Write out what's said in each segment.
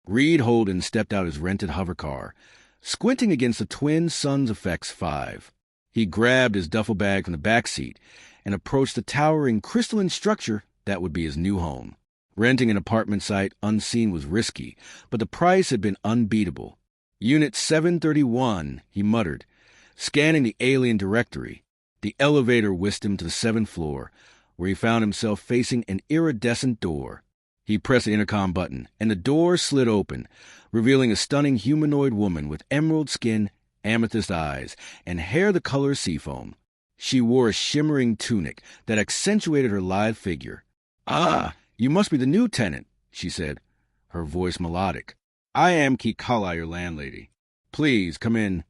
Reed Holden stepped out his rented hovercar, squinting against the twin Suns Effects 5. He grabbed his duffel bag from the back seat and approached the towering crystalline structure that would be his new home. Renting an apartment site unseen was risky, but the price had been unbeatable. Unit 731, he muttered, scanning the alien directory. The elevator whisked him to the 7th floor, where he found himself facing an iridescent door. He pressed the intercom button, and the door slid open, revealing a stunning humanoid woman with emerald skin, amethyst eyes, and hair the color of seafoam. She wore a shimmering tunic that accentuated her lithe figure. "Ah, you must be the new tenant," she said, her voice melodic. "I am Kikala, your landlady. Please, come in."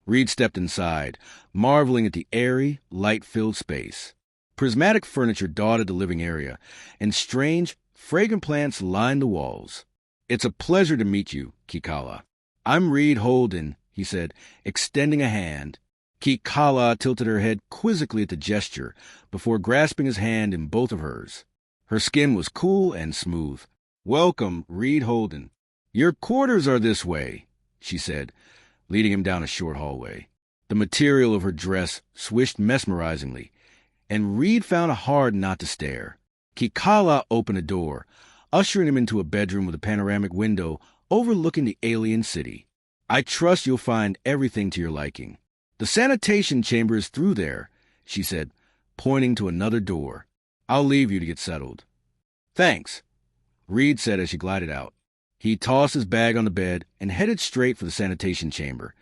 Reed stepped inside, marveling at the airy, light-filled space. Prismatic furniture dotted the living area, and strange, fragrant plants lined the walls. "It's a pleasure to meet you, Kikala. I'm Reed Holden," he said, extending a hand. Kikala tilted her head quizzically at the gesture before grasping his hand in both of hers. Her skin was cool and smooth. "Welcome, Reed Holden. Your quarters are this way," she said, leading him down a short hallway. The material of her dress swished mesmerizingly, and Reed found it hard not to stare. Kikala opened a door, ushering him into a bedroom with a panoramic window overlooking the alien city. "I trust you'll find everything to your liking. The sanitation chamber is through there," she said, pointing to another door. "I'll leave you to get settled." "Thanks," Reed said as she glided out. He tossed his bag on the bed and headed straight for the sanitation chamber,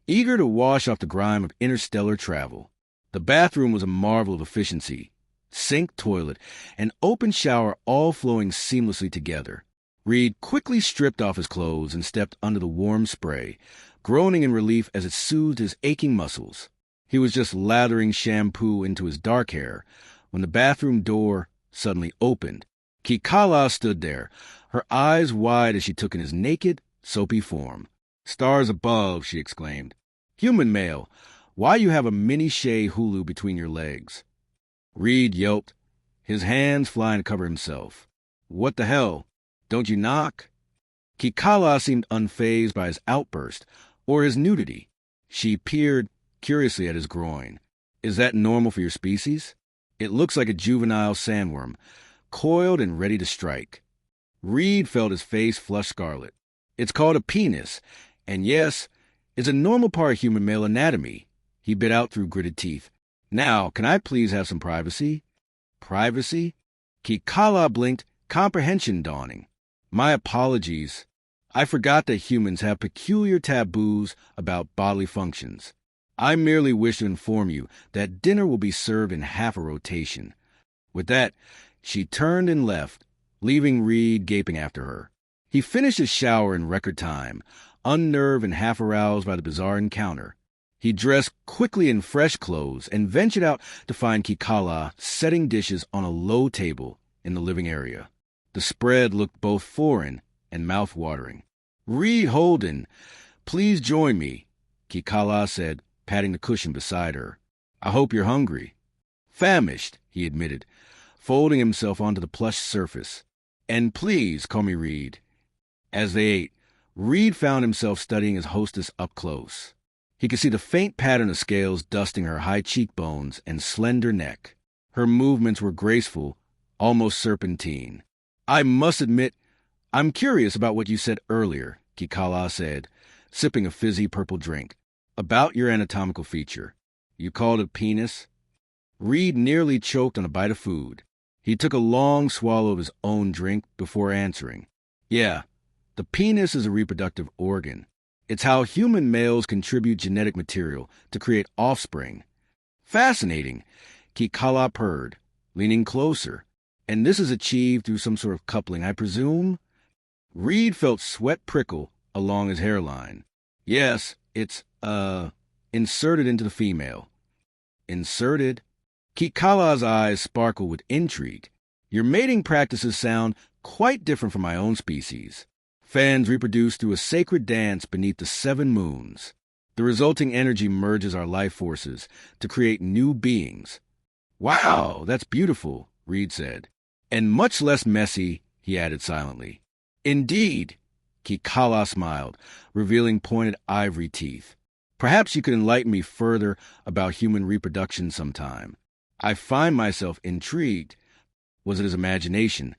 eager to wash off the grime of interstellar travel. The bathroom was a marvel of efficiency. Sink, toilet, and open shower all flowing seamlessly together. Reed quickly stripped off his clothes and stepped under the warm spray, groaning in relief as it soothed his aching muscles. He was just lathering shampoo into his dark hair when the bathroom door suddenly opened. Kikala stood there, her eyes wide as she took in his naked, soapy form. "Stars above," she exclaimed. "Human male, why you have a mini Shai-Hulud between your legs?" Reed yelped, his hands flying to cover himself. "What the hell? Don't you knock?" Kikala seemed unfazed by his outburst or his nudity. She peered curiously at his groin. "Is that normal for your species? It looks like a juvenile sandworm, coiled and ready to strike." Reed felt his face flush scarlet. "It's called a penis, and yes, it's a normal part of human male anatomy," he bit out through gritted teeth. "Now, can I please have some privacy?" "Privacy?" Kikala blinked, comprehension dawning. "My apologies. I forgot that humans have peculiar taboos about bodily functions. I merely wish to inform you that dinner will be served in half a rotation." With that, she turned and left, leaving Reed gaping after her. He finished his shower in record time, unnerved and half aroused by the bizarre encounter. He dressed quickly in fresh clothes and ventured out to find Kikala setting dishes on a low table in the living area. The spread looked both foreign and mouth-watering. "Reed Holden, please join me," Kikala said, patting the cushion beside her. "I hope you're hungry." "Famished," he admitted, folding himself onto the plush surface. "And please call me Reed." As they ate, Reed found himself studying his hostess up close. He could see the faint pattern of scales dusting her high cheekbones and slender neck. Her movements were graceful, almost serpentine. "I must admit, I'm curious about what you said earlier," Kikala said, sipping a fizzy purple drink. "About your anatomical feature. You called it penis?" Reed nearly choked on a bite of food. He took a long swallow of his own drink before answering. "Yeah, the penis is a reproductive organ. It's how human males contribute genetic material to create offspring." "Fascinating," Kikala purred, leaning closer. "And this is achieved through some sort of coupling, I presume?" Reed felt sweat prickle along his hairline. "Yes, it's, inserted into the female." "Inserted?" Kikala's eyes sparkled with intrigue. "Your mating practices sound quite different from my own species. Fans reproduce through a sacred dance beneath the 7 moons. The resulting energy merges our life forces to create new beings." "Wow, that's beautiful," Reed said. "And much less messy," he added silently. "Indeed," Kikala smiled, revealing pointed ivory teeth. Perhaps you could enlighten me further about human reproduction sometime. I find myself intrigued. Was it his imagination?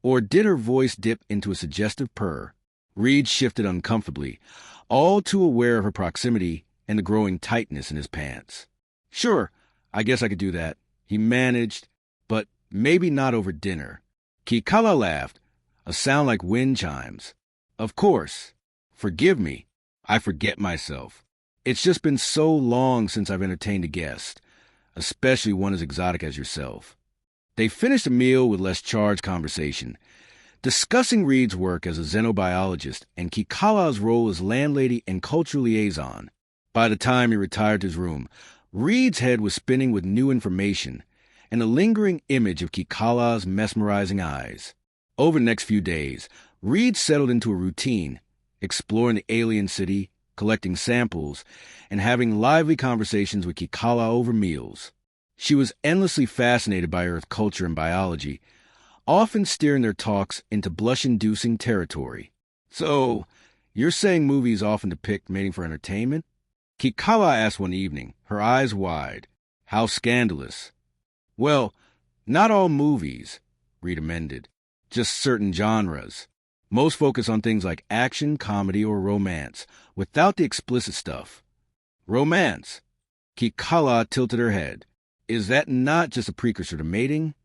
Or did her voice dip into a suggestive purr? Reed shifted uncomfortably, all too aware of her proximity and the growing tightness in his pants. Sure, I guess I could do that, he managed, but maybe not over dinner. Kikala laughed, a sound like wind chimes. Of course. Forgive me. I forget myself. It's just been so long since I've entertained a guest, especially one as exotic as yourself. They finished a meal with less charged conversation, discussing Reed's work as a xenobiologist and Kikala's role as landlady and cultural liaison. By the time he retired to his room, Reed's head was spinning with new information and a lingering image of Kikala's mesmerizing eyes. Over the next few days, Reed settled into a routine, exploring the alien city, collecting samples, and having lively conversations with Kikala over meals. She was endlessly fascinated by Earth culture and biology, often steering their talks into blush-inducing territory. So, you're saying movies often depict mating for entertainment? Kikala asked one evening, her eyes wide. How scandalous. Well, not all movies, Reed amended. Just certain genres. Most focus on things like action, comedy, or romance, without the explicit stuff. Romance. Kikala tilted her head. Is that not just a precursor to mating?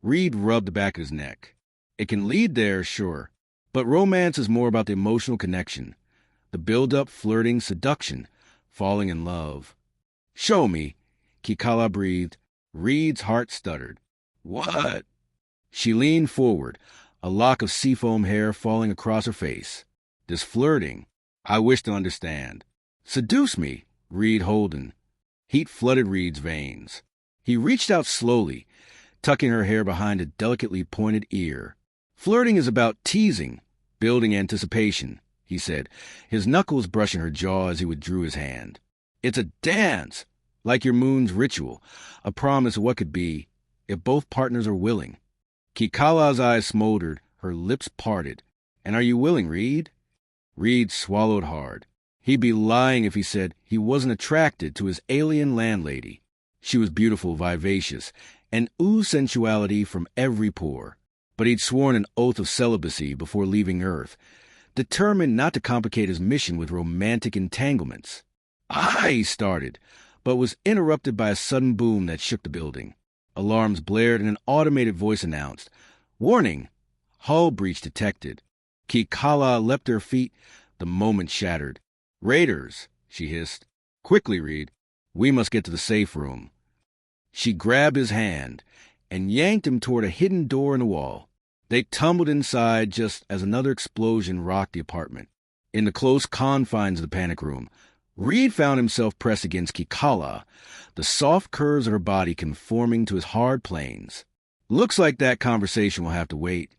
Reed rubbed the back of his neck. It can lead there, sure, but romance is more about the emotional connection, the build-up, flirting, seduction, falling in love. Show me, Kikala breathed. Reed's heart stuttered. What? She leaned forward, a lock of seafoam hair falling across her face. This flirting, I wish to understand. Seduce me, Reed Holden. Heat flooded Reed's veins. He reached out slowly, tucking her hair behind a delicately pointed ear. Flirting is about teasing, building anticipation, he said, his knuckles brushing her jaw as he withdrew his hand. It's a dance, like your moon's ritual, a promise of what could be, if both partners are willing. Kikala's eyes smoldered, her lips parted. And are you willing, Reed? Reed swallowed hard. He'd be lying if he said he wasn't attracted to his alien landlady. She was beautiful, vivacious, and oozed sensuality from every pore. But he'd sworn an oath of celibacy before leaving Earth, determined not to complicate his mission with romantic entanglements. He started, but was interrupted by a sudden boom that shook the building. Alarms blared and an automated voice announced, Warning! Hull breach detected. Kikala leapt to her feet, the moment shattered. Raiders, she hissed. Quickly, Reed. We must get to the safe room. She grabbed his hand and yanked him toward a hidden door in the wall. They tumbled inside just as another explosion rocked the apartment. In the close confines of the panic room, Reed found himself pressed against Kikala, the soft curves of her body conforming to his hard planes. Looks like that conversation will have to wait,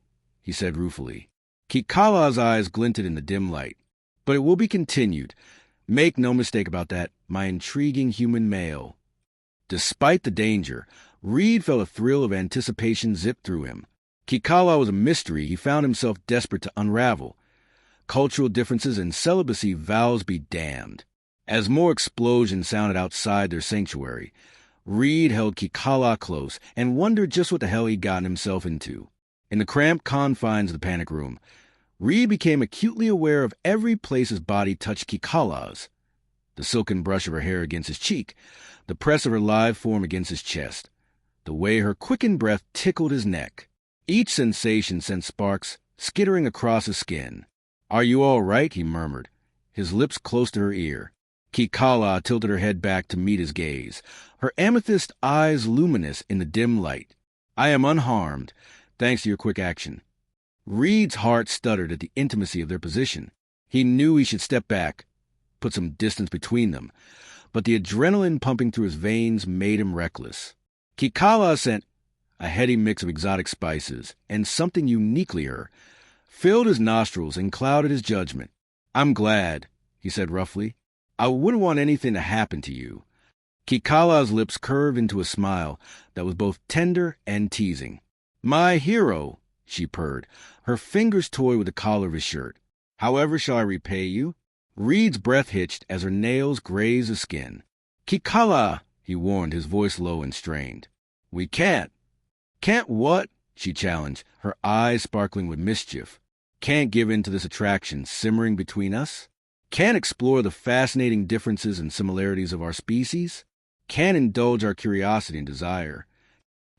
he said ruefully. Kikala's eyes glinted in the dim light. But it will be continued. Make no mistake about that, my intriguing human male. Despite the danger, Reed felt a thrill of anticipation zip through him. Kikala was a mystery he found himself desperate to unravel. Cultural differences and celibacy vows be damned. As more explosions sounded outside their sanctuary, Reed held Kikala close and wondered just what the hell he'd gotten himself into. In the cramped confines of the panic room, Reed became acutely aware of every place his body touched Kikala's. The silken brush of her hair against his cheek, the press of her live form against his chest, the way her quickened breath tickled his neck. Each sensation sent sparks skittering across his skin. Are you all right? He murmured, his lips close to her ear. Kikala tilted her head back to meet his gaze, her amethyst eyes luminous in the dim light. I am unharmed, thanks to your quick action. Reed's heart stuttered at the intimacy of their position. He knew he should step back, put some distance between them, but the adrenaline pumping through his veins made him reckless. Kikala sent a heady mix of exotic spices and something uniquely her, filled his nostrils and clouded his judgment. I'm glad, he said roughly. I wouldn't want anything to happen to you. Kikala's lips curved into a smile that was both tender and teasing. My hero, she purred, her fingers toyed with the collar of his shirt. However shall I repay you? Reed's breath hitched as her nails grazed the skin. Kikala, he warned, his voice low and strained. We can't. Can't what? She challenged, her eyes sparkling with mischief. Can't give in to this attraction simmering between us? Can't explore the fascinating differences and similarities of our species? Can't indulge our curiosity and desire?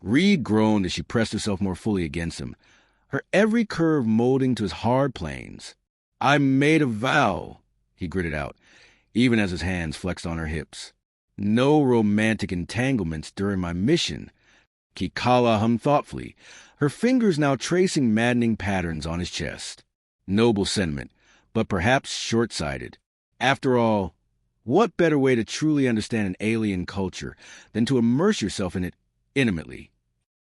Reed groaned as she pressed herself more fully against him, her every curve molding to his hard planes. I made a vow, he gritted out, even as his hands flexed on her hips. No romantic entanglements during my mission. Kikala hummed thoughtfully, her fingers now tracing maddening patterns on his chest. Noble sentiment, but perhaps short-sighted. After all, what better way to truly understand an alien culture than to immerse yourself in it intimately?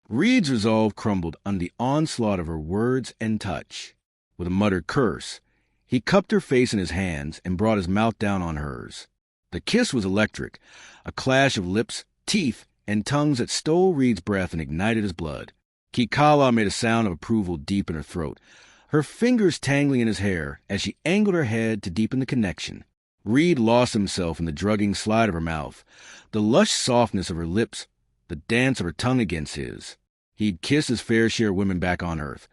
Reed's resolve crumbled under the onslaught of her words and touch. With a muttered curse, he cupped her face in his hands and brought his mouth down on hers. The kiss was electric, a clash of lips, teeth, and tongues that stole Reed's breath and ignited his blood. Kikala made a sound of approval deep in her throat, her fingers tangling in his hair as she angled her head to deepen the connection. Reed lost himself in the drugging slide of her mouth, the lush softness of her lips, the dance of her tongue against his. He'd kissed his fair share of women back on Earth,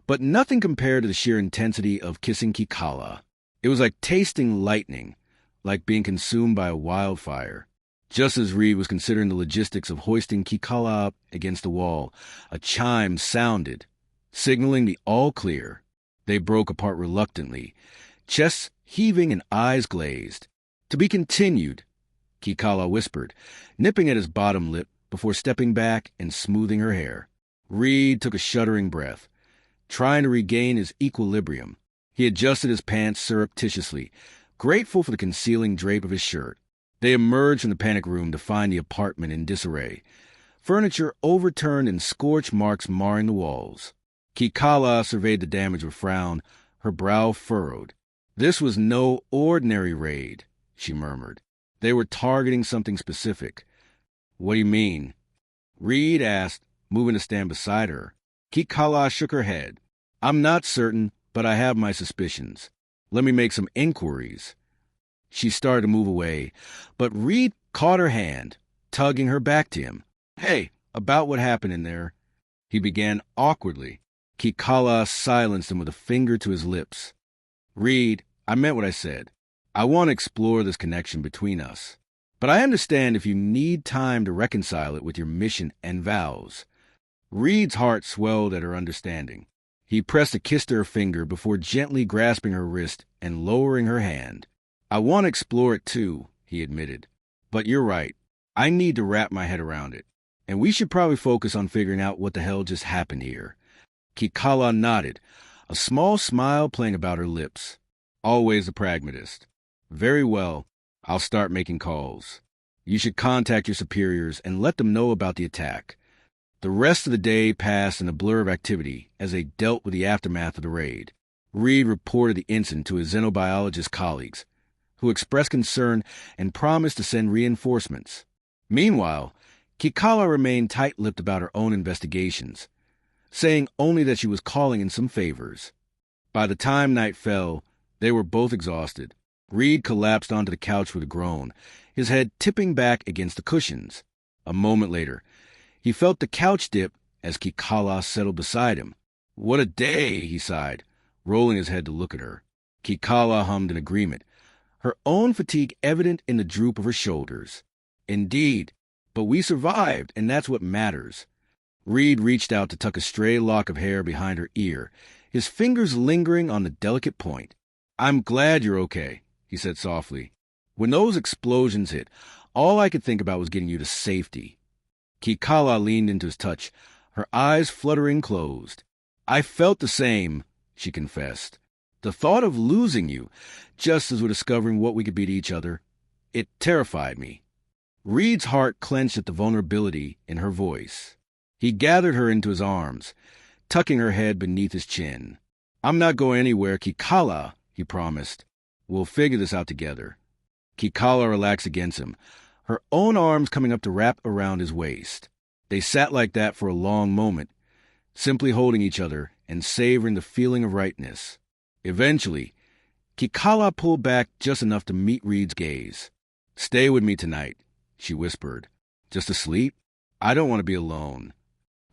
but nothing compared to the sheer intensity of kissing Kikala. It was like tasting lightning, like being consumed by a wildfire. Just as Reed was considering the logistics of hoisting Kikala up against the wall, a chime sounded, signaling the all-clear. They broke apart reluctantly, chests heaving and eyes glazed. To be continued, Kikala whispered, nipping at his bottom lip before stepping back and smoothing her hair. Reed took a shuddering breath, trying to regain his equilibrium. He adjusted his pants surreptitiously, grateful for the concealing drape of his shirt. They emerged from the panic room to find the apartment in disarray, furniture overturned and scorch marks marring the walls. Kikala surveyed the damage with a frown, her brow furrowed. This was no ordinary raid, she murmured. They were targeting something specific. What do you mean? Reed asked, moving to stand beside her. Kikala shook her head. I'm not certain, but I have my suspicions. Let me make some inquiries. She started to move away, but Reed caught her hand, tugging her back to him. Hey, about what happened in there? He began awkwardly. Kikala silenced him with a finger to his lips. Reed, I meant what I said. I want to explore this connection between us. But I understand if you need time to reconcile it with your mission and vows. Reed's heart swelled at her understanding. He pressed a kiss to her finger before gently grasping her wrist and lowering her hand. I want to explore it too, he admitted. But you're right. I need to wrap my head around it. And we should probably focus on figuring out what the hell just happened here. Kikala nodded, a small smile playing about her lips. Always a pragmatist. Very well. I'll start making calls. You should contact your superiors and let them know about the attack. The rest of the day passed in a blur of activity as they dealt with the aftermath of the raid. Reed reported the incident to his xenobiologist colleagues, who expressed concern and promised to send reinforcements. Meanwhile, Kikala remained tight-lipped about her own investigations, saying only that she was calling in some favors. By the time night fell, they were both exhausted. Reed collapsed onto the couch with a groan, his head tipping back against the cushions. A moment later, he felt the couch dip as Kikala settled beside him. What a day, he sighed, rolling his head to look at her. Kikala hummed in agreement, her own fatigue evident in the droop of her shoulders. Indeed, but we survived, and that's what matters. Reed reached out to tuck a stray lock of hair behind her ear, his fingers lingering on the delicate point. I'm glad you're okay, he said softly. When those explosions hit, all I could think about was getting you to safety. Kikala leaned into his touch, her eyes fluttering closed. I felt the same, she confessed. The thought of losing you, just as we're discovering what we could be to each other, it terrified me. Reed's heart clenched at the vulnerability in her voice. He gathered her into his arms, tucking her head beneath his chin. I'm not going anywhere, Kikala, he promised. We'll figure this out together. Kikala relaxed against him, her own arms coming up to wrap around his waist. They sat like that for a long moment, simply holding each other and savoring the feeling of rightness. Eventually, Kikala pulled back just enough to meet Reed's gaze. "Stay with me tonight," she whispered. "Just asleep? I don't want to be alone."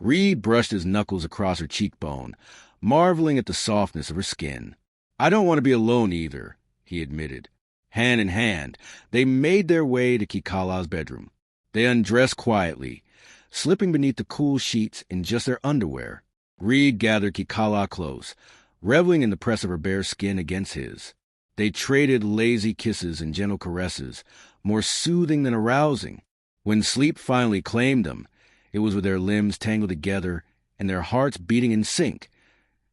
Reed brushed his knuckles across her cheekbone, marveling at the softness of her skin. "I don't want to be alone either," he admitted. Hand in hand, they made their way to Kikala's bedroom. They undressed quietly, slipping beneath the cool sheets in just their underwear. Reed gathered Kikala close, reveling in the press of her bare skin against his. They traded lazy kisses and gentle caresses, more soothing than arousing. When sleep finally claimed them, it was with their limbs tangled together and their hearts beating in sync,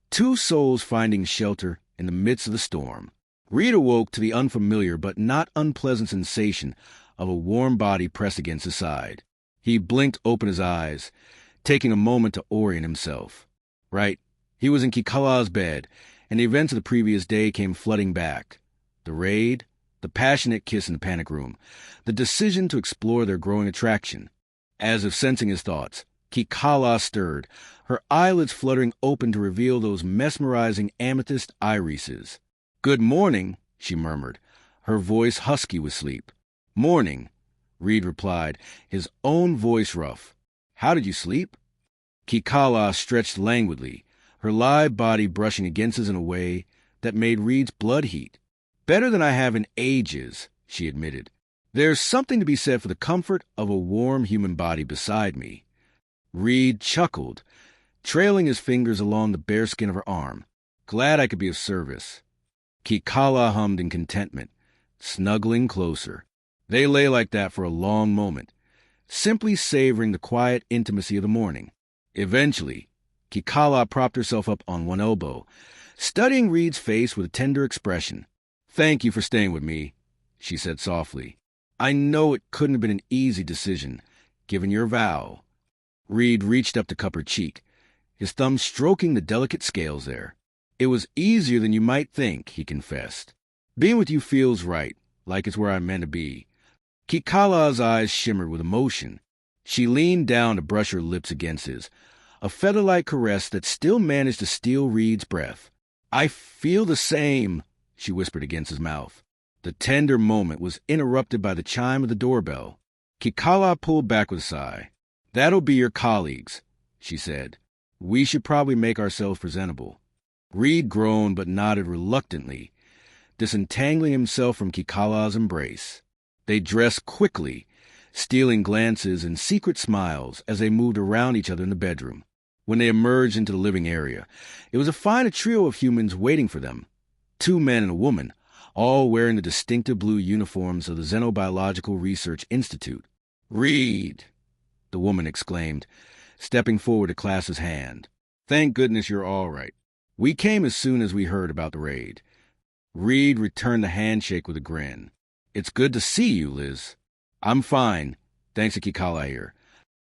two souls finding shelter in the midst of the storm. Reed awoke to the unfamiliar but not unpleasant sensation of a warm body pressed against his side. He blinked open his eyes, taking a moment to orient himself. Right, he was in Kikala's bed, and the events of the previous day came flooding back. The raid, the passionate kiss in the panic room, the decision to explore their growing attraction. As if sensing his thoughts, Kikala stirred, her eyelids fluttering open to reveal those mesmerizing amethyst irises. "Good morning," she murmured, her voice husky with sleep. "Morning," Reed replied, his own voice rough. "How did you sleep?" Kikala stretched languidly, her lithe body brushing against his in a way that made Reed's blood heat. "Better than I have in ages," she admitted. "There's something to be said for the comfort of a warm human body beside me." Reed chuckled, trailing his fingers along the bare skin of her arm. "Glad I could be of service." Kikala hummed in contentment, snuggling closer. They lay like that for a long moment, simply savoring the quiet intimacy of the morning. Eventually, Kikala propped herself up on one elbow, studying Reed's face with a tender expression. "Thank you for staying with me," she said softly. "I know it couldn't have been an easy decision, given your vow." Reed reached up to cup her cheek, his thumb stroking the delicate scales there. "It was easier than you might think," he confessed. "Being with you feels right, like it's where I'm meant to be." Kikala's eyes shimmered with emotion. She leaned down to brush her lips against his, a feather-like caress that still managed to steal Reed's breath. "I feel the same," she whispered against his mouth. The tender moment was interrupted by the chime of the doorbell. Kikala pulled back with a sigh. "That'll be your colleagues," she said. "We should probably make ourselves presentable." Reed groaned but nodded reluctantly, disentangling himself from Kikala's embrace. They dressed quickly, stealing glances and secret smiles as they moved around each other in the bedroom. When they emerged into the living area, it was to find a trio of humans waiting for them. 2 men and a woman, all wearing the distinctive blue uniforms of the Xenobiological Research Institute. "Reed!" the woman exclaimed, stepping forward to clasp his hand. "Thank goodness you're all right. We came as soon as we heard about the raid." Reed returned the handshake with a grin. "It's good to see you, Liz." "I'm fine, thanks to Kikala here."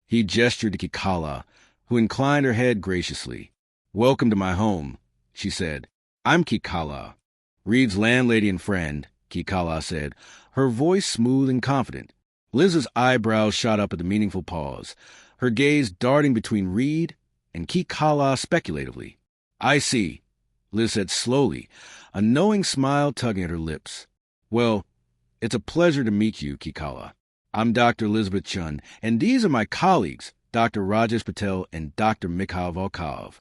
He gestured to Kikala, who inclined her head graciously. "Welcome to my home," she said. "I'm Kikala." "Reed's landlady and friend," Kikala said, her voice smooth and confident. Liz's eyebrows shot up at the meaningful pause, her gaze darting between Reed and Kikala speculatively. "I see," Liz said slowly, a knowing smile tugging at her lips. "Well, it's a pleasure to meet you, Kikala. I'm Dr. Elizabeth Chun, and these are my colleagues, Dr. Rajesh Patel and Dr. Mikhail Volkov."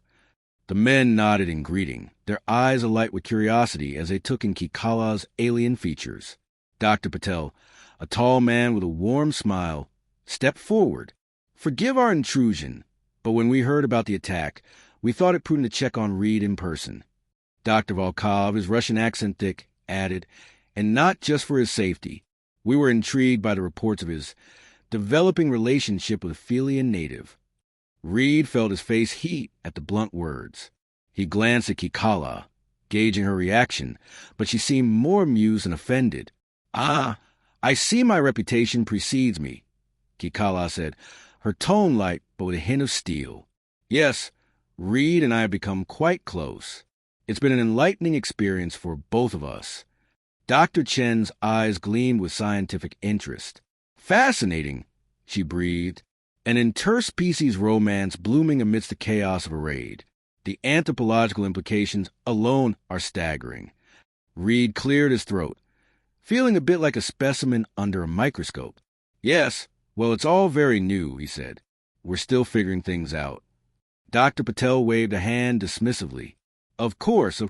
The men nodded in greeting, their eyes alight with curiosity as they took in Kikala's alien features. Dr. Patel, a tall man with a warm smile, stepped forward. "Forgive our intrusion, but when we heard about the attack, we thought it prudent to check on Reed in person." Dr. Volkov, his Russian accent thick, added, "And not just for his safety. We were intrigued by the reports of his developing relationship with a Felian native." Reed felt his face heat at the blunt words. He glanced at Kikala, gauging her reaction, but she seemed more amused than offended. "Ah, I see my reputation precedes me," Kikala said, her tone light but with a hint of steel. "Yes, Reed and I have become quite close. It's been an enlightening experience for both of us." Dr. Chen's eyes gleamed with scientific interest. "Fascinating," she breathed. "An interspecies romance blooming amidst the chaos of a raid. The anthropological implications alone are staggering." Reed cleared his throat, feeling a bit like a specimen under a microscope. Yes, well, it's all very new, he said. We're still figuring things out. Dr. Patel waved a hand dismissively. Of course.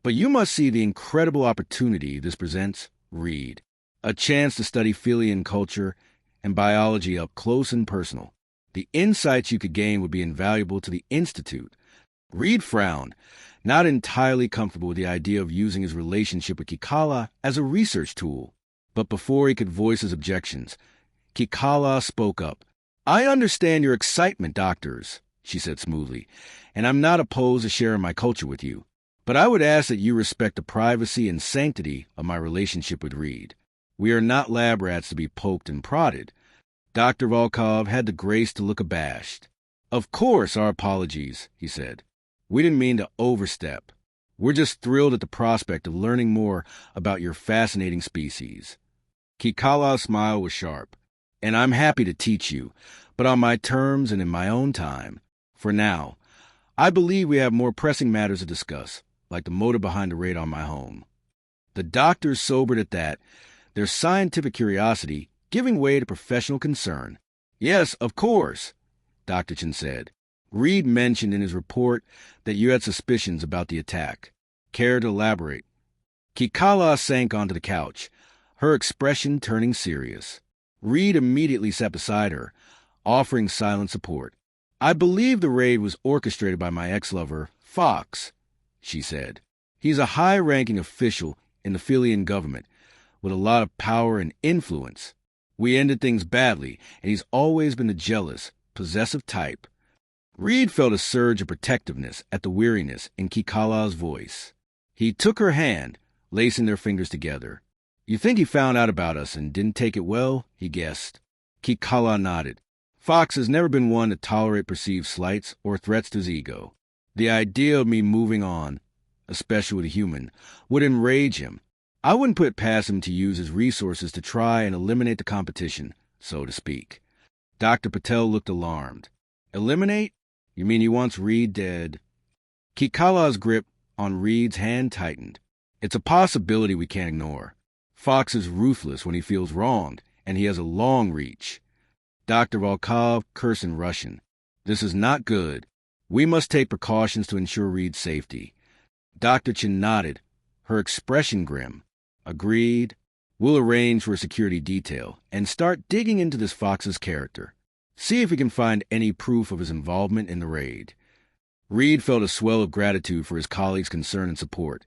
But you must see the incredible opportunity this presents, Reed. A chance to study Philian culture and biology up close and personal. The insights you could gain would be invaluable to the Institute. Reed frowned, not entirely comfortable with the idea of using his relationship with Kikala as a research tool. But before he could voice his objections, Kikala spoke up. I understand your excitement, doctors, she said smoothly, and I'm not opposed to sharing my culture with you. But I would ask that you respect the privacy and sanctity of my relationship with Reed. We are not lab rats to be poked and prodded. Dr. Volkov had the grace to look abashed. Of course, our apologies, he said. We didn't mean to overstep. We're just thrilled at the prospect of learning more about your fascinating species. Kikala's smile was sharp. And I'm happy to teach you, but on my terms and in my own time. For now, I believe we have more pressing matters to discuss, like the motive behind the raid on my home. The doctors sobered at that, their scientific curiosity giving way to professional concern. Yes, of course, Dr. Chen said. Reed mentioned in his report that you had suspicions about the attack. Care to elaborate? Kikala sank onto the couch, her expression turning serious. Reed immediately sat beside her, offering silent support. I believe the raid was orchestrated by my ex-lover, Fox, she said. He's a high-ranking official in the Philian government, with a lot of power and influence. We ended things badly, and he's always been the jealous, possessive type. Reed felt a surge of protectiveness at the weariness in Kikala's voice. He took her hand, lacing their fingers together. You think he found out about us and didn't take it well? He guessed. Kikala nodded. Fox has never been one to tolerate perceived slights or threats to his ego. The idea of me moving on, especially with a human, would enrage him. I wouldn't put it past him to use his resources to try and eliminate the competition, so to speak. Dr. Patel looked alarmed. Eliminate? You mean he wants Reed dead? Kikala's grip on Reed's hand tightened. It's a possibility we can't ignore. Fox is ruthless when he feels wronged, and he has a long reach. Dr. Volkov cursed in Russian. This is not good. We must take precautions to ensure Reed's safety. Dr. Chen nodded, her expression grim. Agreed. We'll arrange for a security detail and start digging into this Fox's character. See if we can find any proof of his involvement in the raid. Reed felt a swell of gratitude for his colleagues' concern and support,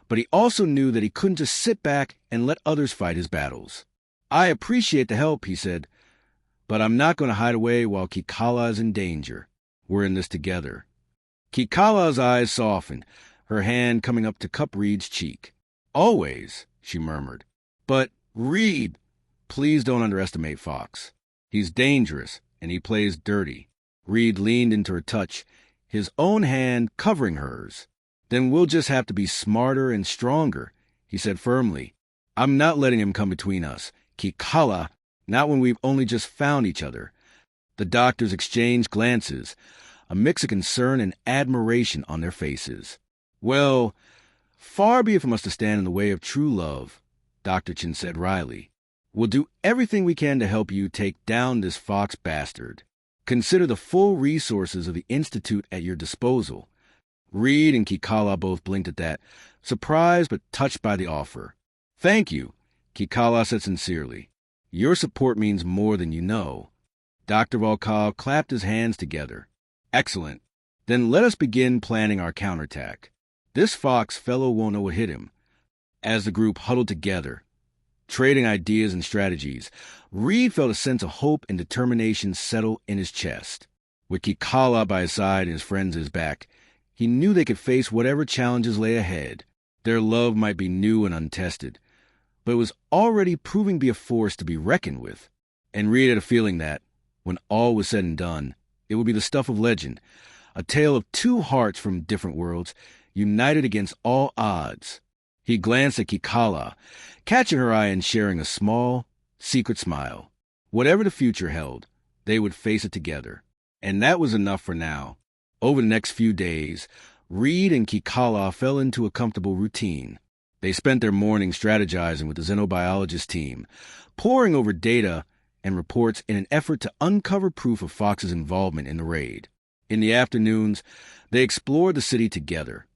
but he also knew that he couldn't just sit back and let others fight his battles. I appreciate the help, he said, but I'm not going to hide away while Kikala is in danger. We're in this together. Kikala's eyes softened, her hand coming up to cup Reed's cheek. Always, she murmured. But, Reed, please don't underestimate Fox. He's dangerous, and he plays dirty. Reed leaned into her touch, his own hand covering hers. Then we'll just have to be smarter and stronger, he said firmly. I'm not letting him come between us. Kikala, not when we've only just found each other. The doctors exchanged glances, a mix of concern and admiration on their faces. Well, far be it from us to stand in the way of true love, Dr. Chen said wryly. We'll do everything we can to help you take down this Fox bastard. Consider the full resources of the Institute at your disposal. Reed and Kikala both blinked at that, surprised but touched by the offer. Thank you, Kikala said sincerely. Your support means more than you know. Dr. Volkov clapped his hands together. Excellent. Then let us begin planning our counterattack. This Fox fellow won't know what hit him. As the group huddled together, trading ideas and strategies, Reed felt a sense of hope and determination settle in his chest. With Kikala by his side and his friends at his back, he knew they could face whatever challenges lay ahead. Their love might be new and untested, but it was already proving to be a force to be reckoned with. And Reed had a feeling that, when all was said and done, it would be the stuff of legend, a tale of two hearts from different worlds, united against all odds. He glanced at Kikala, catching her eye and sharing a small, secret smile. Whatever the future held, they would face it together. And that was enough for now. Over the next few days, Reed and Kikala fell into a comfortable routine. They spent their morning strategizing with the xenobiologist team, poring over data and reports in an effort to uncover proof of Fox's involvement in the raid. In the afternoons, they explored the city together,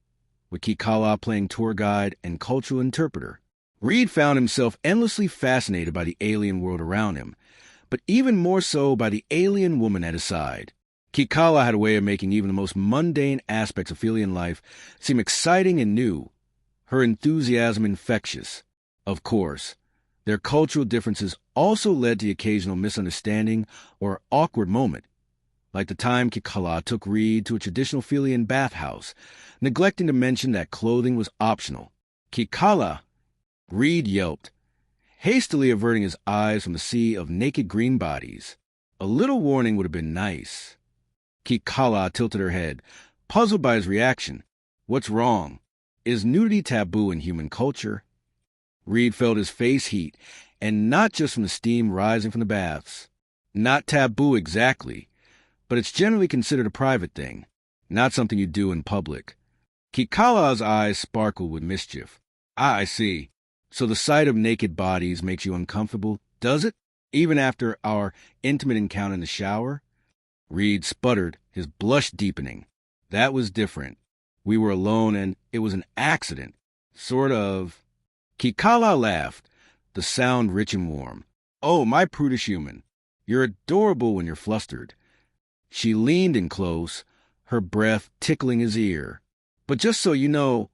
with Kikala playing tour guide and cultural interpreter. Reed found himself endlessly fascinated by the alien world around him, but even more so by the alien woman at his side. Kikala had a way of making even the most mundane aspects of Felian life seem exciting and new, her enthusiasm infectious. Of course, their cultural differences also led to the occasional misunderstanding or awkward moment, like the time Kikala took Reed to a traditional Felian bathhouse, neglecting to mention that clothing was optional. Kikala! Reed yelped, hastily averting his eyes from the sea of naked green bodies. A little warning would have been nice. Kikala tilted her head, puzzled by his reaction. What's wrong? Is nudity taboo in human culture? Reed felt his face heat, and not just from the steam rising from the baths. Not taboo exactly, but it's generally considered a private thing, not something you do in public. Kikala's eyes sparkled with mischief. Ah, I see. So the sight of naked bodies makes you uncomfortable, does it? Even after our intimate encounter in the shower? Reed sputtered, his blush deepening. That was different. We were alone and it was an accident. Sort of. Kikala laughed, the sound rich and warm. Oh, my prudish human. You're adorable when you're flustered. She leaned in close, her breath tickling his ear. But just so you know,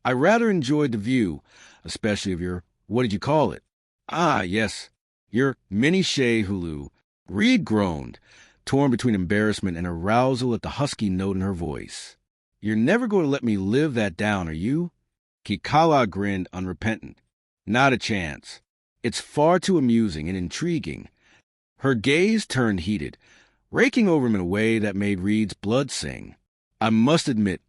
I rather enjoyed the view, especially of your, what did you call it? Ah, yes, your mini Shai-Hulud. Reed groaned, torn between embarrassment and arousal at the husky note in her voice. You're never going to let me live that down, are you? Kikala grinned, unrepentant. Not a chance. It's far too amusing and intriguing. Her gaze turned heated, raking over him in a way that made Reed's blood sing. I must admit,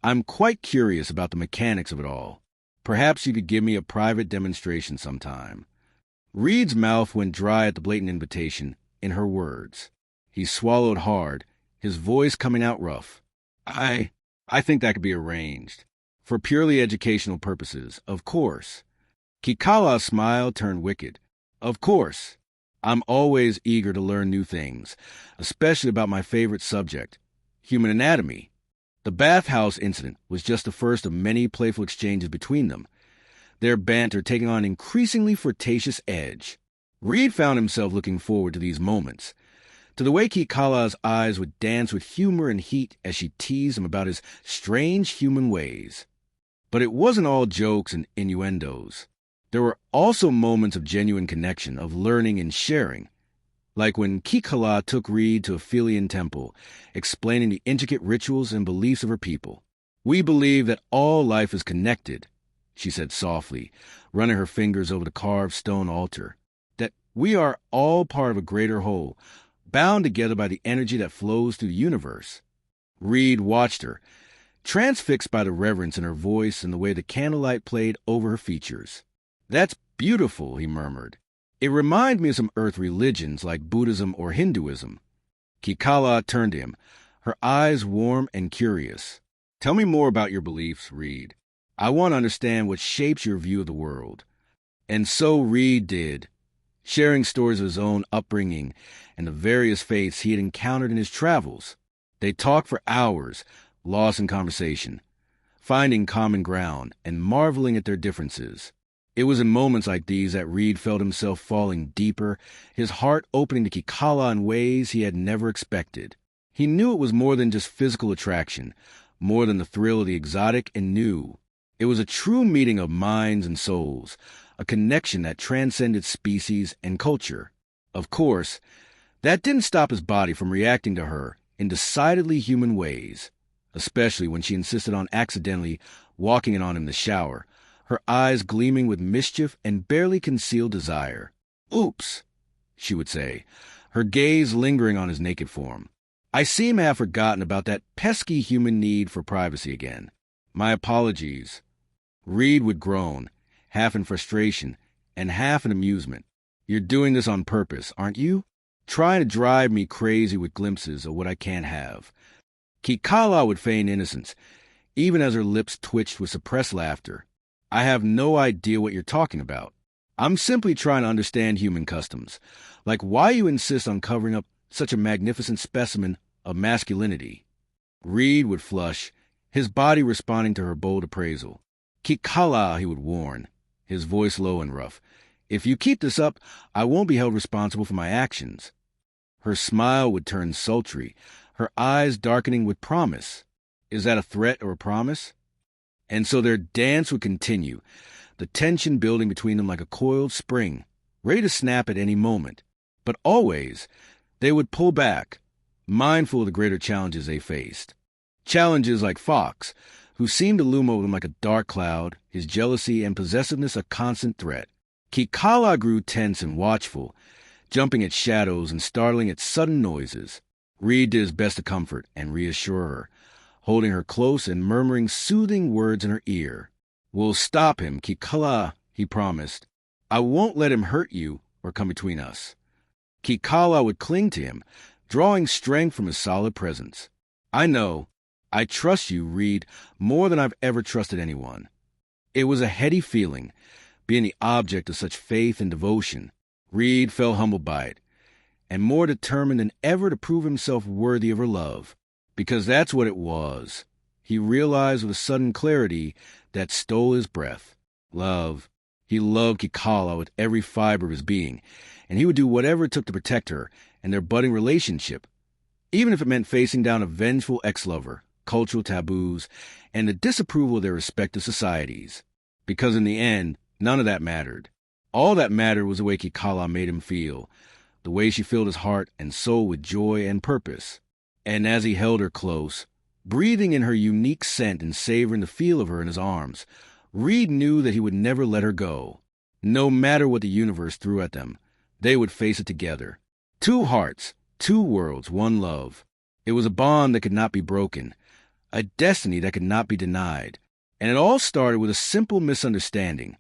I'm quite curious about the mechanics of it all. Perhaps you could give me a private demonstration sometime. Reed's mouth went dry at the blatant invitation, in her words. He swallowed hard, his voice coming out rough. I think that could be arranged. For purely educational purposes, of course. Kikala's smile turned wicked. Of course. I'm always eager to learn new things, especially about my favorite subject, human anatomy. The bathhouse incident was just the first of many playful exchanges between them, their banter taking on an increasingly flirtatious edge. Reed found himself looking forward to these moments, to the way Kikala's eyes would dance with humor and heat as she teased him about his strange human ways. But it wasn't all jokes and innuendos. There were also moments of genuine connection, of learning and sharing, like when Kikala took Reed to a Felian temple, explaining the intricate rituals and beliefs of her people. We believe that all life is connected, she said softly, running her fingers over the carved stone altar, that we are all part of a greater whole, bound together by the energy that flows through the universe. Reed watched her, transfixed by the reverence in her voice and the way the candlelight played over her features. That's beautiful, he murmured. It reminds me of some earth religions like Buddhism or Hinduism. Kikala turned to him, her eyes warm and curious. Tell me more about your beliefs, Reed. I want to understand what shapes your view of the world. And so Reed did, sharing stories of his own upbringing and the various faiths he had encountered in his travels. They talked for hours, lost in conversation, finding common ground and marveling at their differences. It was in moments like these that Reed felt himself falling deeper, his heart opening to Kikala in ways he had never expected. He knew it was more than just physical attraction, more than the thrill of the exotic and new. It was a true meeting of minds and souls, a connection that transcended species and culture. Of course, that didn't stop his body from reacting to her in decidedly human ways, especially when she insisted on accidentally walking in on him in the shower, her eyes gleaming with mischief and barely concealed desire. Oops, she would say, her gaze lingering on his naked form. I seem to have forgotten about that pesky human need for privacy again. My apologies. Reed would groan, half in frustration and half in amusement. You're doing this on purpose, aren't you? Trying to drive me crazy with glimpses of what I can't have. Kikala would feign innocence, even as her lips twitched with suppressed laughter. I have no idea what you're talking about. I'm simply trying to understand human customs, like why you insist on covering up such a magnificent specimen of masculinity." Reed would flush, his body responding to her bold appraisal. "Kikala," he would warn, his voice low and rough. "If you keep this up, I won't be held responsible for my actions." Her smile would turn sultry, her eyes darkening with promise. Is that a threat or a promise? And so their dance would continue, the tension building between them like a coiled spring, ready to snap at any moment. But always, they would pull back, mindful of the greater challenges they faced. Challenges like Fox, who seemed to loom over them like a dark cloud, his jealousy and possessiveness a constant threat. Kikala grew tense and watchful, jumping at shadows and startling at sudden noises. Reed did his best to comfort and reassure her, holding her close and murmuring soothing words in her ear. "We'll stop him, Kikala," he promised. "I won't let him hurt you or come between us." Kikala would cling to him, drawing strength from his solid presence. "I know. I trust you, Reed, more than I've ever trusted anyone." It was a heady feeling, being the object of such faith and devotion. Reed felt humbled by it, and more determined than ever to prove himself worthy of her love. Because that's what it was. He realized with a sudden clarity that stole his breath. Love. He loved Kikala with every fiber of his being, and he would do whatever it took to protect her and their budding relationship, even if it meant facing down a vengeful ex-lover, cultural taboos, and the disapproval of their respective societies. Because in the end, none of that mattered. All that mattered was the way Kikala made him feel, the way she filled his heart and soul with joy and purpose. And as he held her close, breathing in her unique scent and savoring the feel of her in his arms, Reed knew that he would never let her go. No matter what the universe threw at them, they would face it together. Two hearts, two worlds, one love. It was a bond that could not be broken, a destiny that could not be denied. And it all started with a simple misunderstanding,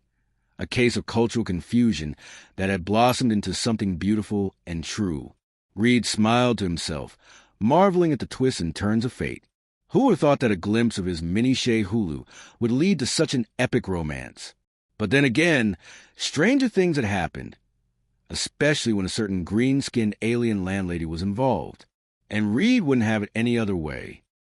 a case of cultural confusion that had blossomed into something beautiful and true. Reed smiled to himself, marveling at the twists and turns of fate. Who would have thought that a glimpse of his mini Shai-Hulud would lead to such an epic romance? But then again, stranger things had happened, especially when a certain green-skinned alien landlady was involved. And Reed wouldn't have it any other way.